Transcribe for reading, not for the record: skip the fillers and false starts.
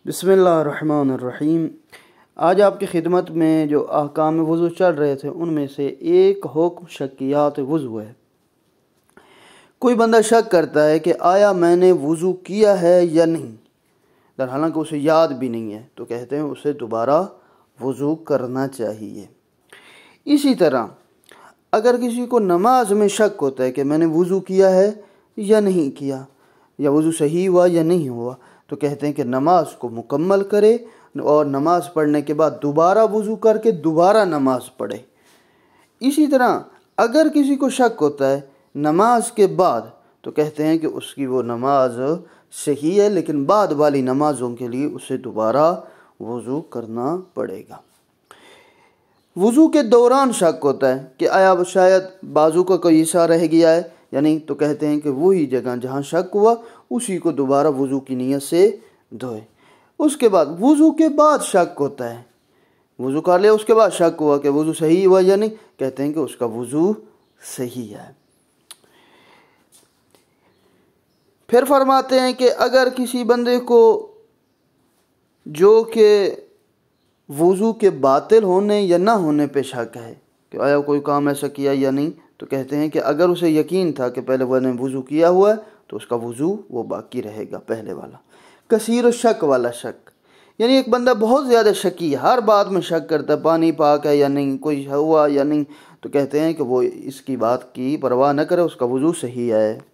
बिस्मिल्लाहिर्रहमानिर्रहीम। आज आपकी खिदमत में जो अहकाम वज़ू चल रहे थे उनमें से एक हुक्म शक्कियात वज़ू है। कोई बंदा शक करता है कि आया मैंने वज़ू किया है या नहीं, हालांकि उसे याद भी नहीं है, तो कहते हैं उसे दोबारा वज़ू करना चाहिए। इसी तरह अगर किसी को नमाज में शक होता है कि मैंने वज़ू किया है या नहीं किया, या वज़ू सही हुआ या नहीं हुआ, तो कहते हैं कि नमाज को मुकम्मल करे और नमाज पढ़ने के बाद दोबारा वज़ू करके दोबारा नमाज पढ़े। इसी तरह अगर किसी को शक होता है नमाज के बाद, तो कहते हैं कि उसकी वो नमाज सही है, लेकिन बाद वाली नमाजों के लिए उसे दोबारा वज़ू करना पड़ेगा। वज़ू के दौरान शक होता है कि आया शायद बाजू का कोई हिस्सा रह गया है या नहीं, तो कहते हैं कि वही जगह जहाँ शक हुआ उसी को दोबारा वज़ू की नीयत से धोए। उसके बाद वज़ू के बाद शक होता है, वज़ू कर लिया उसके बाद शक हुआ कि वज़ू सही हुआ या नहीं, कहते हैं कि उसका वज़ू सही है। फिर फरमाते हैं कि अगर किसी बंदे को जो कि वज़ू के बातिल होने या ना होने पे शक है कि आया कोई काम ऐसा किया या नहीं, तो कहते हैं कि अगर उसे यकीन था कि पहले वो ने वज़ू किया हुआ है तो उसका वज़ू वो बाकी रहेगा पहले वाला। कसीर शक वाला शक, यानी एक बंदा बहुत ज़्यादा शकी है, हर बात में शक करता है पानी पाक है या नहीं, कोई हुआ या नहीं, तो कहते हैं कि वो इसकी बात की परवाह न करे, उसका वज़ू सही है।